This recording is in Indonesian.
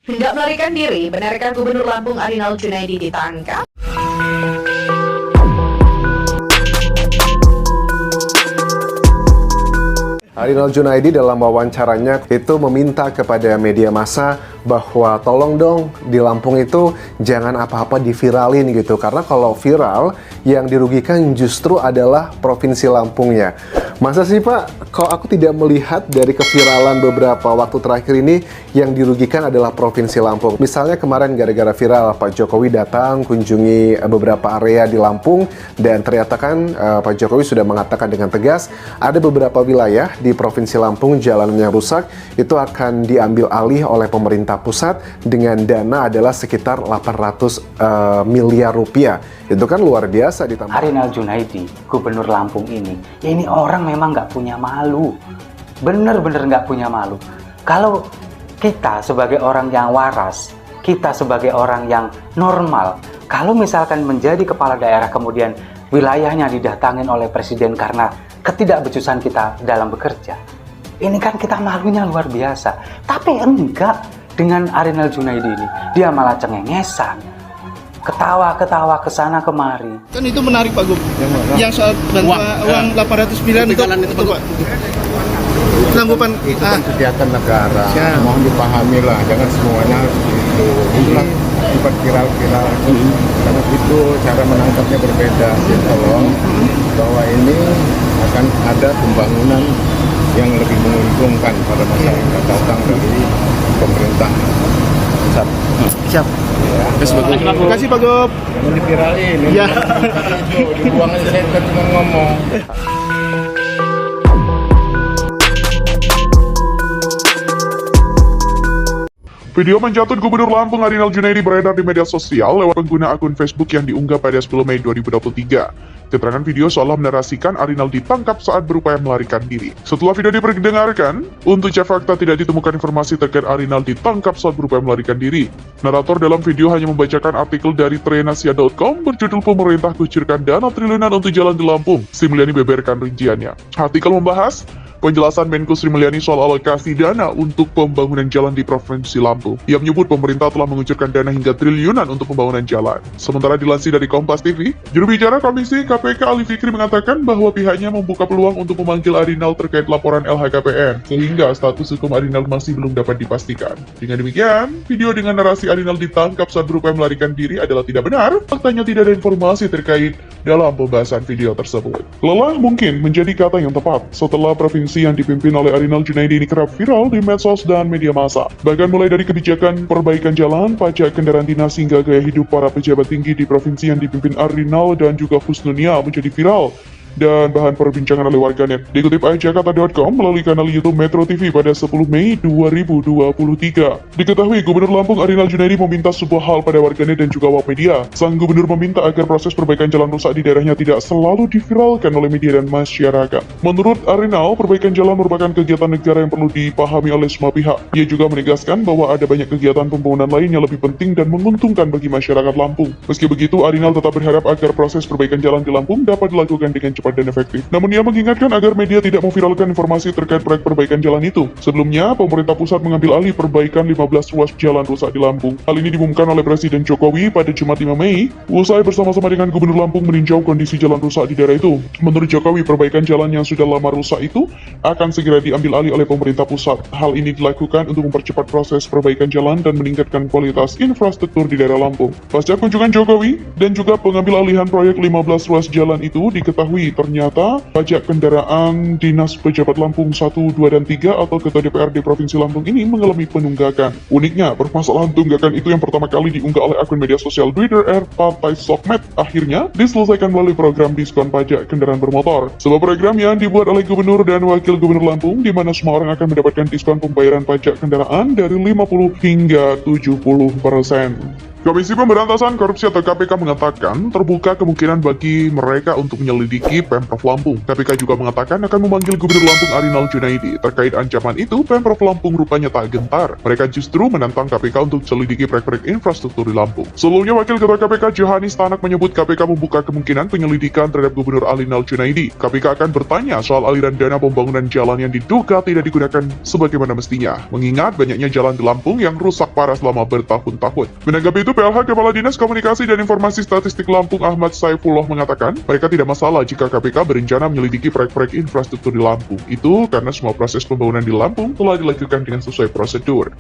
Hendak melarikan diri, benarkah Gubernur Lampung Arinal Junaidi ditangkap? Arinal Junaidi dalam wawancaranya itu meminta kepada media massa bahwa tolong dong di Lampung itu jangan apa-apa diviralin gitu, karena kalau viral yang dirugikan justru adalah Provinsi Lampungnya. Masa sih Pak, kok aku tidak melihat dari keviralan beberapa waktu terakhir ini yang dirugikan adalah Provinsi Lampung. Misalnya kemarin gara-gara viral Pak Jokowi datang kunjungi beberapa area di Lampung, dan ternyata kan Pak Jokowi sudah mengatakan dengan tegas ada beberapa wilayah di Provinsi Lampung jalannya rusak, itu akan diambil alih oleh pemerintah pusat dengan dana adalah sekitar 800 miliar rupiah. Itu kan luar biasa ditambah. Arinal Junaidi, Gubernur Lampung ini orang memang nggak punya malu. Bener-bener nggak punya malu. Kalau kita sebagai orang yang waras, kita sebagai orang yang normal, kalau misalkan menjadi kepala daerah kemudian wilayahnya didatangin oleh presiden karena ketidakbecusan kita dalam bekerja, ini kan kita malunya luar biasa. Tapi enggak, dengan Arinal Junaidi ini, dia malah cengengesan, ketawa-ketawa kesana kemari. Kan itu menarik Pak Gub, yang soal bantuan uang 800 miliar itu Pak. Tanggapan itu kan kegiatan negara, mohon dipahami lah, jangan semuanya itu bilang akibat viral-viral karena itu cara menangkapnya berbeda. Tolong bahwa ini akan ada pembangunan yang lebih menguntungkan pada masyarakat datang dari pemerintah pusat. Siap. Ya. Terima kasih Pak Gub. Jangan diviralin. Ya. Dibuang aja, saya kan cuma ngomong. Video menjatuh Gubernur Lampung Arinal Junaidi beredar di media sosial lewat pengguna akun Facebook yang diunggah pada 10 Mei 2023. Keterangan video seolah menarasikan Arinal ditangkap saat berupaya melarikan diri. Setelah video diperdengarkan, untuk cek fakta tidak ditemukan informasi terkait Arinal ditangkap saat berupaya melarikan diri. Narator dalam video hanya membacakan artikel dari trenasia.com berjudul "Pemerintah kucurkan dana triliunan untuk jalan di Lampung." Sri Mulyani beberkan rinciannya. Artikel membahas penjelasan Menko Sri Mulyani soal alokasi dana untuk pembangunan jalan di Provinsi Lampung. Ia menyebut pemerintah telah mengucurkan dana hingga triliunan untuk pembangunan jalan. Sementara dilansir dari Kompas TV, juru bicara Komisi KPK Ali Fikri mengatakan bahwa pihaknya membuka peluang untuk memanggil Arinal terkait laporan LHKPN, sehingga status hukum Arinal masih belum dapat dipastikan. Dengan demikian, video dengan narasi Arinal ditangkap saat berupaya melarikan diri adalah tidak benar. Faktanya tidak ada informasi terkait dalam pembahasan video tersebut. Lelah mungkin menjadi kata yang tepat setelah provinsi yang dipimpin oleh Arinal Junaidi ini kerap viral di medsos dan media massa. Bahkan mulai dari kebijakan perbaikan jalan, pajak kendaraan dinas hingga gaya hidup para pejabat tinggi di provinsi yang dipimpin Arinal dan juga Husnunia menjadi viral dan bahan perbincangan oleh warganet. Dikutip jakarta.com melalui kanal YouTube Metro TV pada 10 Mei 2023. Diketahui Gubernur Lampung Arinal Junaidi meminta sebuah hal pada warganet dan juga awak media. Sang gubernur meminta agar proses perbaikan jalan rusak di daerahnya tidak selalu diviralkan oleh media dan masyarakat. Menurut Arinal, perbaikan jalan merupakan kegiatan negara yang perlu dipahami oleh semua pihak. Ia juga menegaskan bahwa ada banyak kegiatan pembangunan lain yang lebih penting dan menguntungkan bagi masyarakat Lampung. Meski begitu, Arinal tetap berharap agar proses perbaikan jalan di Lampung dapat dilakukan dengan cepat dan efektif. Namun ia mengingatkan agar media tidak memviralkan informasi terkait proyek perbaikan jalan itu. Sebelumnya, pemerintah pusat mengambil alih perbaikan 15 ruas jalan rusak di Lampung. Hal ini diumumkan oleh Presiden Jokowi pada Jumat 5 Mei, usai bersama-sama dengan Gubernur Lampung meninjau kondisi jalan rusak di daerah itu. Menurut Jokowi, perbaikan jalan yang sudah lama rusak itu akan segera diambil alih oleh pemerintah pusat. Hal ini dilakukan untuk mempercepat proses perbaikan jalan dan meningkatkan kualitas infrastruktur di daerah Lampung. Pasca kunjungan Jokowi dan juga pengambil alihan proyek 15 ruas jalan itu, diketahui ternyata pajak kendaraan Dinas Pejabat Lampung 1, 2, dan 3 atau Ketua DPRD Provinsi Lampung ini mengalami penunggakan. Uniknya, permasalahan tunggakan itu yang pertama kali diunggah oleh akun media sosial Twitter Partai Sokmed akhirnya diselesaikan melalui program diskon pajak kendaraan bermotor. Sebuah program yang dibuat oleh Gubernur dan Wakil Gubernur Lampung di mana semua orang akan mendapatkan diskon pembayaran pajak kendaraan dari 50 hingga 70%. Komisi Pemberantasan Korupsi atau KPK mengatakan terbuka kemungkinan bagi mereka untuk menyelidiki Pemprov Lampung. KPK juga mengatakan akan memanggil Gubernur Lampung Arinal Junaidi. Terkait ancaman itu, Pemprov Lampung rupanya tak gentar. Mereka justru menantang KPK untuk selidiki proyek-proyek infrastruktur di Lampung. Sebelumnya, Wakil Ketua KPK Johanis Tanak menyebut KPK membuka kemungkinan penyelidikan terhadap Gubernur Arinal Junaidi. KPK akan bertanya soal aliran dana pembangunan jalan yang diduga tidak digunakan sebagaimana mestinya, mengingat banyaknya jalan di Lampung yang rusak parah selama bertahun-tahun. Menanggapi itu, PLH Kepala Dinas Komunikasi dan Informasi Statistik Lampung Ahmad Saifullah mengatakan, mereka tidak masalah jika KPK berencana menyelidiki proyek-proyek infrastruktur di Lampung. Itu karena semua proses pembangunan di Lampung telah dilakukan dengan sesuai prosedur.